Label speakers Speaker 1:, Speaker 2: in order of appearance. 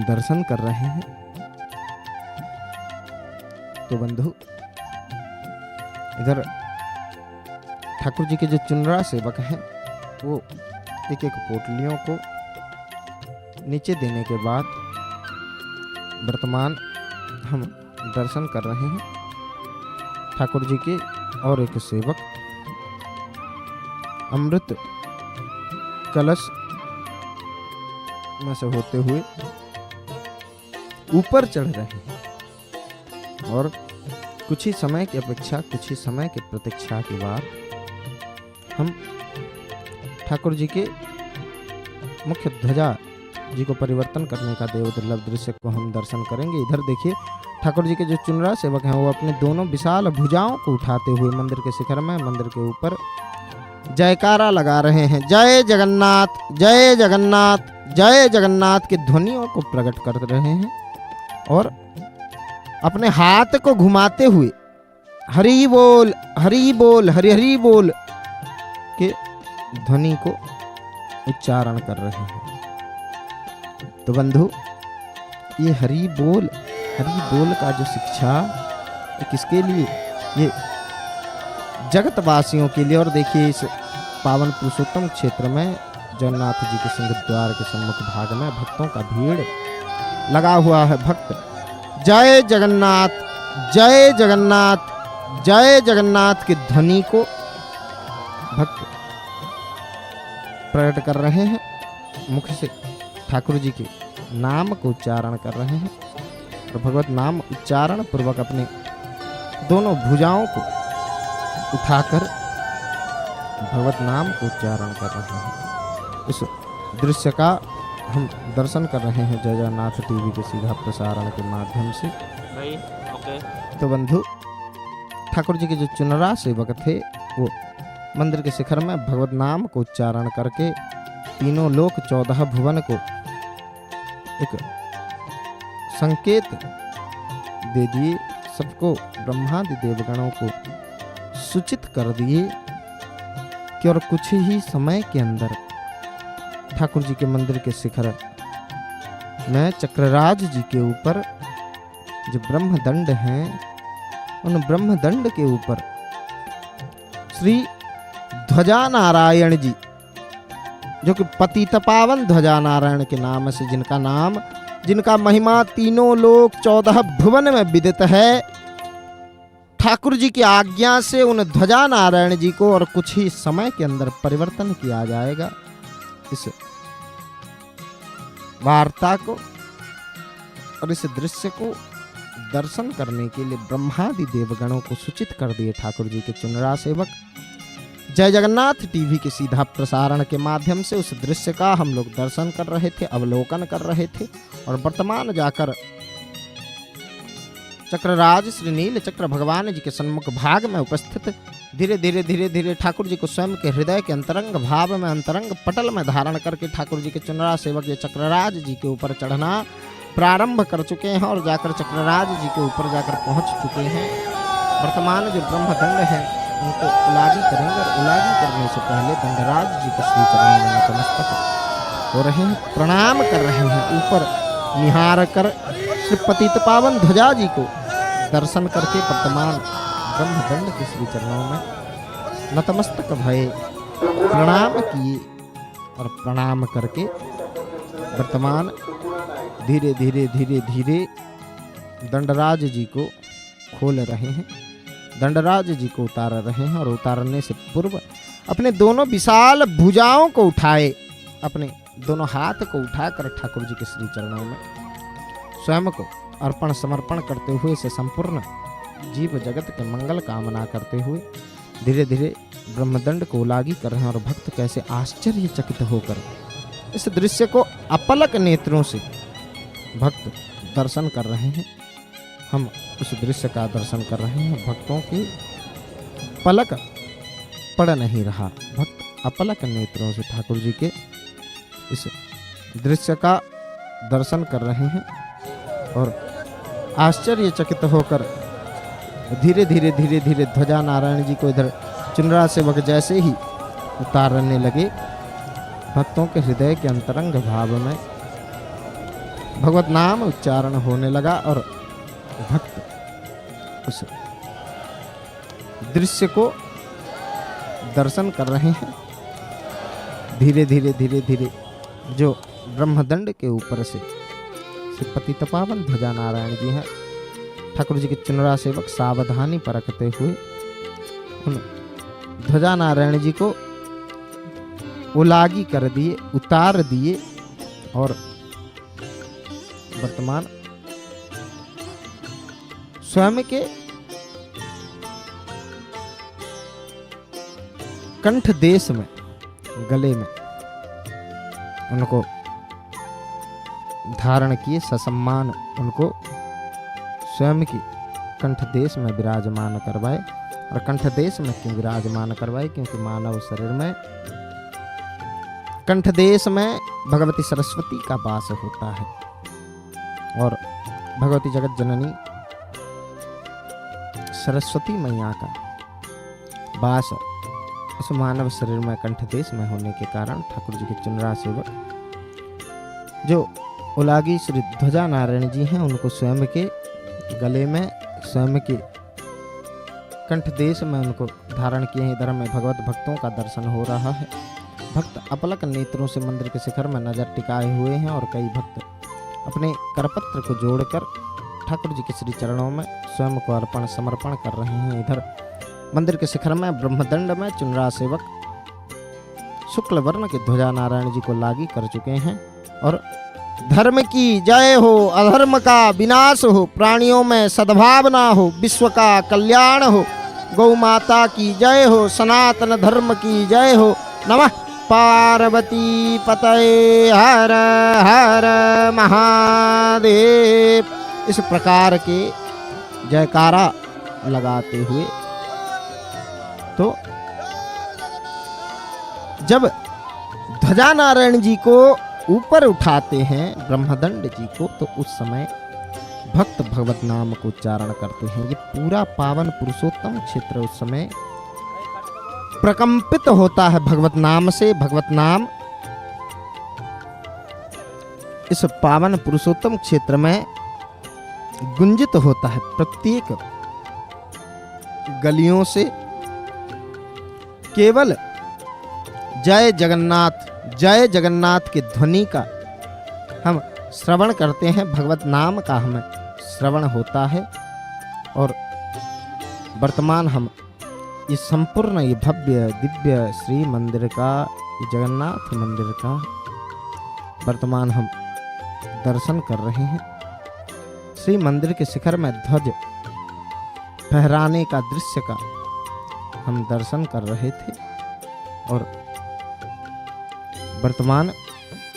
Speaker 1: दर्शन कर रहे हैं। तो बंधु, इधर ठाकुर जी के जो चुनरा सेवक हैं वो एक एक पोटलियों को नीचे देने के बाद वर्तमान हम दर्शन कर रहे हैं ठाकुर जी के। और एक सेवक अमृत कलश में से होते हुए ऊपर चढ़ रहे हैं और कुछ ही समय की अपेक्षा, कुछ ही समय की प्रतीक्षा के बाद हम ठाकुर जी के मुख्य ध्वजा जी को परिवर्तन करने का देव दुर्लभ दृश्य को हम दर्शन करेंगे। इधर देखिए ठाकुर जी के जो चुनरा सेवक हैं वो अपने दोनों विशाल भुजाओं को उठाते हुए मंदिर के शिखर में, मंदिर के ऊपर जयकारा लगा रहे हैं। जय जगन्नाथ, जय जगन्नाथ, जय जगन्नाथ के ध्वनियों को प्रकट कर रहे हैं और अपने हाथ को घुमाते हुए हरि बोल, हरि बोल, हरि हरि बोल के ध्वनि को उच्चारण कर रहे हैं। तो बंधु, ये हरि बोल का जो शिक्षा ये किसके लिए? ये जगतवासियों के लिए। और देखिए इस पावन पुरुषोत्तम क्षेत्र में जगन्नाथ जी के सिंह द्वार के सम्मुख भाग में भक्तों का भीड़ लगा हुआ है। भक्त जय जगन्नाथ, जय जगन्नाथ, जय जगन्नाथ के ध्वनि को भक्त प्रकट कर रहे हैं। मुख से ठाकुर जी के नाम को उच्चारण कर रहे हैं और भगवत नाम उच्चारण पूर्वक अपने दोनों भुजाओं को उठाकर भगवत नाम को उच्चारण कर रहे हैं। इस दृश्य का हम दर्शन कर रहे हैं जय जगन्नाथ टीवी के सीधा प्रसारण के माध्यम से। तो बंधु, ठाकुर जी के जो चुनरा सेवक थे वो मंदिर के शिखर में भगवत नाम को उच्चारण करके तीनों लोक 14 भुवन को एक संकेत दे दिए, सबको ब्रह्मादि देवगणों को सूचित कर दिए कि और कुछ ही समय के अंदर ठाकुर जी के मंदिर के शिखर में चक्रराज जी के ऊपर जो ब्रह्मदंड हैं उन ब्रह्मदंड के ऊपर श्री ध्वजा नारायण जी, जो कि पतित पावन ध्वजा नारायण के नाम से जिनका महिमा तीनों लोक 14 भुवन में विदित है, ठाकुर जी की आज्ञा से उन ध्वजा नारायण जी को और कुछ ही समय के अंदर परिवर्तन किया जाएगा। इस वार्ता को और इस दृश्य को दर्शन करने के लिए ब्रह्मादि देवगणों को सूचित कर दिए ठाकुर जी के चुनरा सेवक। जय जगन्नाथ टीवी के सीधा प्रसारण के माध्यम से उस दृश्य का हम लोग दर्शन कर रहे थे, अवलोकन कर रहे थे और वर्तमान जाकर चक्रराज श्री नील चक्र भगवान जी के सन्मुख भाग में उपस्थित धीरे धीरे ठाकुर जी को स्वयं के हृदय के अंतरंग भाव में, अंतरंग पटल में धारण करके ठाकुर जी के चुनरा सेवक ये चक्रराज जी के ऊपर चढ़ना प्रारंभ कर चुके हैं और जाकर चक्रराज जी के ऊपर जाकर पहुंच चुके हैं। वर्तमान जो ब्रह्मदंड है उनको उलागी करेंगे और उलागी करने से पहले दंडराज जी के श्री चरणों में नतमस्तक हो रहे हैं, प्रणाम कर रहे हैं। ऊपर निहार कर श्री पतित पावन ध्वजा जी को दर्शन करके वर्तमान ब्रह्मदंड के श्री चरणों में नतमस्तक भये प्रणाम किए और प्रणाम करके वर्तमान धीरे धीरे दंडराज जी को खोल रहे हैं, दंडराज जी को उतार रहे हैं और उतारने से पूर्व अपने दोनों विशाल भुजाओं को उठाए, अपने दोनों हाथ को उठाकर ठाकुर जी के श्री चरणों में स्वयं को अर्पण समर्पण करते हुए से संपूर्ण जीव जगत के मंगल कामना करते हुए धीरे धीरे ब्रह्मदंड को उलागी कर रहे हैं। और भक्त कैसे आश्चर्यचकित होकर इस दृश्य को अपलक नेत्रों से भक्त दर्शन कर रहे हैं। हम उस दृश्य का दर्शन कर रहे हैं, भक्तों की पलक पड़ नहीं रहा, भक्त अपलक नेत्रों से ठाकुर जी के इस दृश्य का दर्शन कर रहे हैं और आश्चर्यचकित होकर धीरे धीरे ध्वजा नारायण जी को इधर चुनरा सेवक जैसे ही उतारने लगे, भक्तों के हृदय के अंतरंग भाव में भगवत नाम उच्चारण होने लगा और भक्त उस दृश्य को दर्शन कर रहे हैं। धीरे धीरे धीरे धीरे जो ब्रह्मदंड के ऊपर से पतित पावन ध्वजा नारायण जी हैं, ठाकुर जी के चुनरा सेवक सावधानी परखते हुए उन ध्वजा नारायण जी को उलागी कर दिए, उतार दिए और वर्तमान स्वयं के कंठ देश में, गले में उनको धारण किए, ससम्मान उनको स्वयं की कंठ देश में विराजमान करवाए। और कंठ देश में क्यों विराजमान करवाए? क्योंकि मानव शरीर में कंठ देश में भगवती सरस्वती का वास होता है और भगवती जगत जननी सरस्वती मैया का वास उस मानव शरीर में कंठ देश में होने के कारण ठाकुर जी के चुनरा सेवक जो उलागी श्री ध्वजा नारायण जी हैं, उनको स्वयं के गले में, स्वयं के कंठ देश में उनको धारण किए हैं। इधर में भगवत भक्तों का दर्शन हो रहा है। भक्त अपलक नेत्रों से मंदिर के शिखर में नजर टिकाए हुए हैं और कई भक्त अपने करपत्र को जोड़कर ठाकुर जी के श्री चरणों में स्वयं को अर्पण समर्पण कर रहे हैं। इधर मंदिर के शिखर में ब्रह्मदंड में चुनरा सेवक शुक्ल वर्ण के ध्वजा नारायण जी को लागी कर चुके हैं और धर्म की जय हो, अधर्म का विनाश हो, प्राणियों में सद्भावना हो, विश्व का कल्याण हो, गौ माता की जय हो, सनातन धर्म की जय हो। नमः पार्वती पतये हर हर महादेव। इस प्रकार के जयकारा लगाते हुए तो जब ध्वजा नारायण जी को ऊपर उठाते हैं ब्रह्मदंड जी को, तो उस समय भक्त भगवत नाम को उच्चारण करते हैं। ये पूरा पावन पुरुषोत्तम क्षेत्र उस समय प्रकंपित होता है भगवत नाम से। भगवत नाम इस पावन पुरुषोत्तम क्षेत्र में गुंजित होता है। प्रत्येक गलियों से केवल जय जगन्नाथ, जय जगन्नाथ की ध्वनि का हम श्रवण करते हैं, भगवत नाम का हमें श्रवण होता है। और वर्तमान हम इस संपूर्ण ये भव्य दिव्य श्री मंदिर का, ये जगन्नाथ मंदिर का वर्तमान हम दर्शन कर रहे हैं। श्री मंदिर के शिखर में ध्वज फहराने का दृश्य का हम दर्शन कर रहे थे और वर्तमान